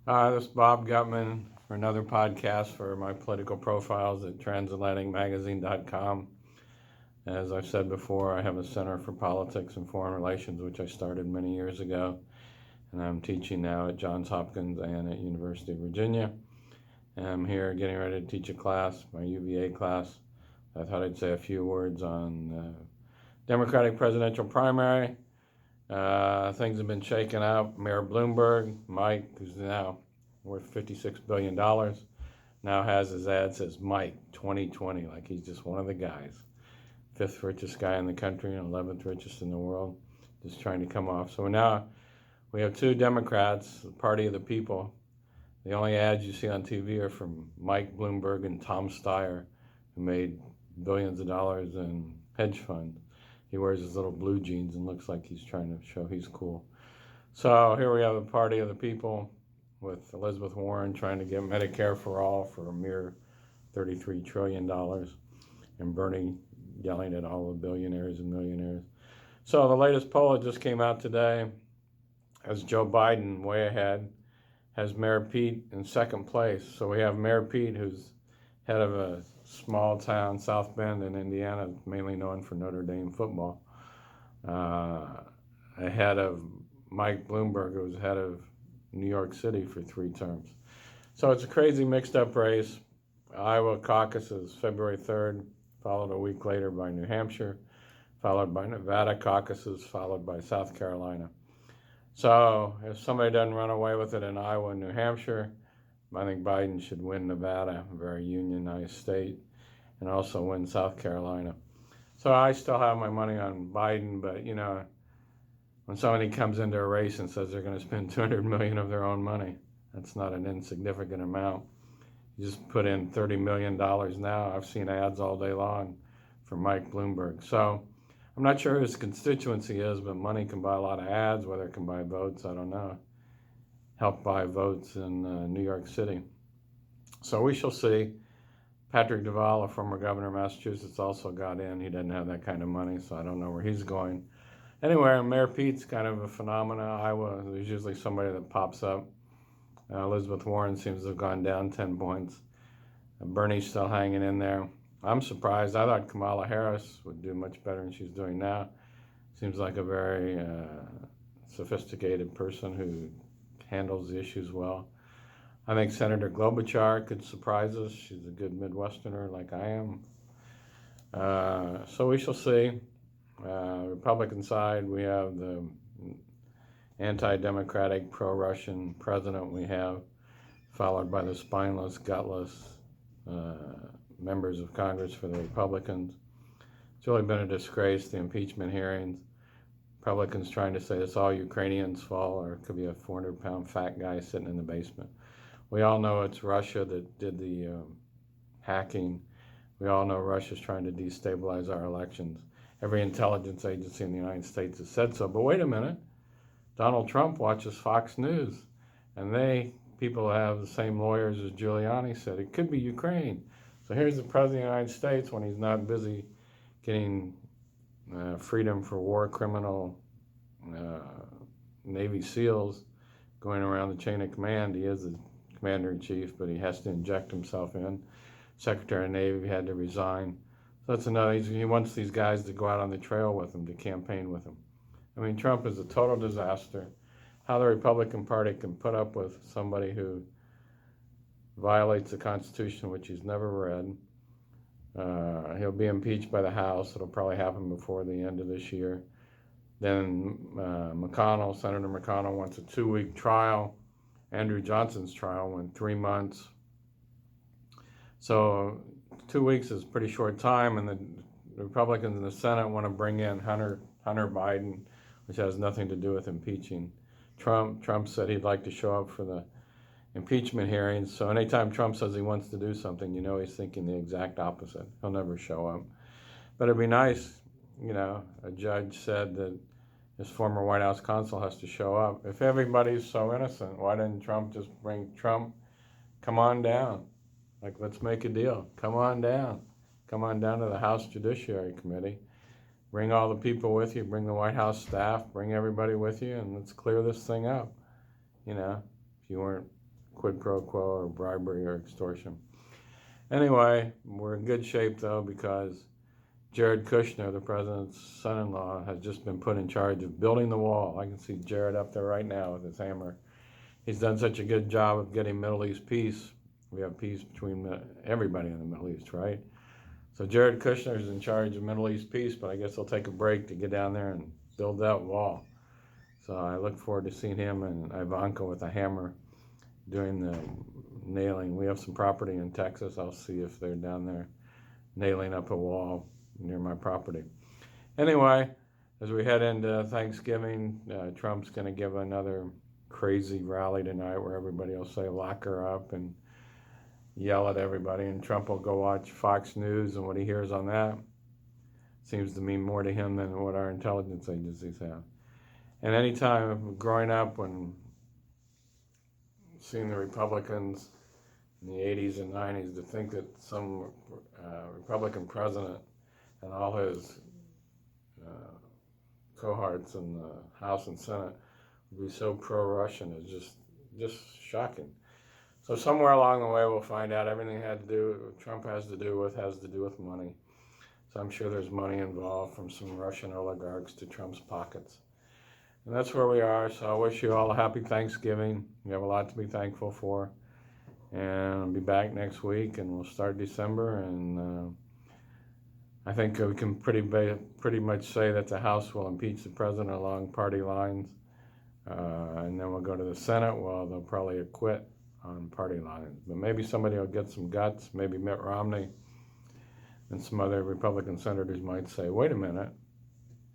Hi, this is Bob Gutman for another podcast for my political profiles at transatlanticmagazine.com. As I've said before, I have a Center for Politics and Foreign Relations, which I started many years ago, and I'm teaching now at Johns Hopkins and at University of Virginia. And I'm here getting ready to teach a class, my UVA class. I thought I'd say a few words on the Democratic presidential primary. Things have been shaken up. Mayor Bloomberg, Mike, who's now worth $56 billion, now has his ad says Mike 2020, like he's just one of the guys. Fifth richest guy in the country and 11th richest in the world, just trying to come off. So now we have two Democrats, the party of the people. The only ads you see on TV are from Mike Bloomberg and Tom Steyer, who made billions of dollars in hedge funds. He wears his little blue jeans and looks like he's trying to show he's cool. So here we have a party of the people with Elizabeth Warren trying to get Medicare for all for a mere $33 trillion and Bernie yelling at all the billionaires and millionaires. So the latest poll that just came out today has Joe Biden way ahead, has Mayor Pete in second place. So we have Mayor Pete, who's head of a small town, South Bend in Indiana, mainly known for Notre Dame football, ahead of Mike Bloomberg, who was head of New York City for 3 terms. So it's a crazy mixed up race. Iowa caucus is February 3rd, followed a week later by New Hampshire, followed by Nevada caucuses, followed by South Carolina. So if somebody doesn't run away with it in Iowa and New Hampshire, I think Biden should win Nevada, a very unionized state, and also win South Carolina. So I still have my money on Biden, but when somebody comes into a race and says they're going to spend $200 million of their own money, that's not an insignificant amount. You just put in $30 million now. I've seen ads all day long for Mike Bloomberg. So I'm not sure who his constituency is, but money can buy a lot of ads. Whether it can buy votes, I don't know. Help buy votes in New York City. So we shall see. Patrick Deval, a former governor of Massachusetts, also got in. He doesn't have that kind of money, so I don't know where he's going. Anyway, Mayor Pete's kind of a phenomenon. Iowa, there's usually somebody that pops up. Elizabeth Warren seems to have gone down 10 points. Bernie's still hanging in there. I'm surprised. I thought Kamala Harris would do much better than she's doing now. Seems like a very sophisticated person who handles the issues well. I think Senator Klobuchar could surprise us. She's a good Midwesterner like I am. So we shall see. Republican side, we have the anti-democratic, pro-Russian president we have, followed by the spineless, gutless members of Congress for the Republicans. It's really been a disgrace, the impeachment hearings. Republicans trying to say it's all Ukrainians' fault, or it could be a 400-pound fat guy sitting in the basement. We all know it's Russia that did the hacking. We all know Russia's trying to destabilize our elections. Every intelligence agency in the United States has said so. But wait a minute. Donald Trump watches Fox News, and people have the same lawyers as Giuliani said. It could be Ukraine. So here's the President of the United States when he's not busy getting freedom for war criminal Navy SEALs going around the chain of command. He is the commander-in-chief, but he has to inject himself in. Secretary of Navy had to resign. So that's another. He wants these guys to go out on the trail with him, to campaign with him. I mean, Trump is a total disaster. How the Republican Party can put up with somebody who violates the Constitution, which he's never read. He'll be impeached by the House. It'll probably happen before the end of this year. Then Senator McConnell wants a 2-week trial. Andrew Johnson's trial went 3 months. So 2 weeks is a pretty short time, and the Republicans in the Senate want to bring in Hunter Biden, which has nothing to do with impeaching Trump. Trump said he'd like to show up for the impeachment hearings. So anytime Trump says he wants to do something, he's thinking the exact opposite. He'll never show up. But it'd be nice, a judge said that his former White House counsel has to show up. If everybody's so innocent, why didn't Trump just bring Trump? Come on down. Like, let's make a deal. Come on down. Come on down to the House Judiciary Committee. Bring all the people with you. Bring the White House staff. Bring everybody with you, and let's clear this thing up. If you weren't quid pro quo or bribery or extortion. Anyway, we're in good shape though because Jared Kushner, the president's son-in-law, has just been put in charge of building the wall. I can see Jared up there right now with his hammer. He's done such a good job of getting Middle East peace. We have peace between everybody in the Middle East, right? So Jared Kushner is in charge of Middle East peace, but I guess he'll take a break to get down there and build that wall. So I look forward to seeing him and Ivanka with a hammer doing the nailing. We have some property in Texas. I'll see if they're down there nailing up a wall near my property. Anyway, as we head into Thanksgiving, Trump's going to give another crazy rally tonight where everybody will say lock her up and yell at everybody, and Trump will go watch Fox News, and what he hears on that seems to mean more to him than what our intelligence agencies have. And any time growing up when seeing the Republicans in the 80s and 90s, to think that some Republican president and all his cohorts in the House and Senate would be so pro-Russian is just shocking. So somewhere along the way, we'll find out everything Trump has to do with money. So I'm sure there's money involved from some Russian oligarchs to Trump's pockets. And that's where we are. So I wish you all a happy Thanksgiving. We have a lot to be thankful for. And I'll be back next week, and we'll start December. And I think we can pretty much say that the House will impeach the president along party lines. And then we'll go to the Senate. Well, they'll probably acquit on party lines. But maybe somebody will get some guts. Maybe Mitt Romney and some other Republican senators might say, wait a minute,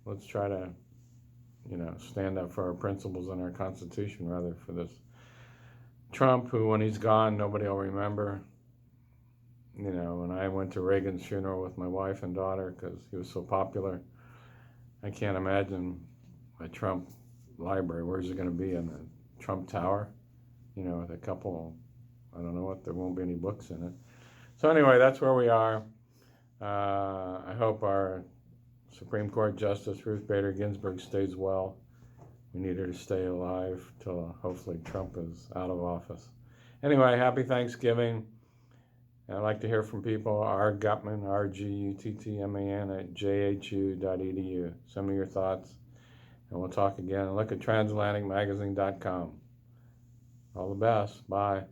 let's try to, stand up for our principles and our Constitution rather for this Trump, who when he's gone, nobody will remember. When I went to Reagan's funeral with my wife and daughter because he was so popular, I can't imagine a Trump library. Where's it going to be? In the Trump Tower? With a couple, I don't know what, there won't be any books in it. So anyway, that's where we are. I hope our Supreme Court Justice Ruth Bader Ginsburg stays well. We need her to stay alive till hopefully Trump is out of office. Anyway, happy Thanksgiving. And I'd like to hear from people. rgutman, rguttman @jhu.edu. Send me your thoughts, and we'll talk again. And look at transatlanticmagazine.com. All the best. Bye.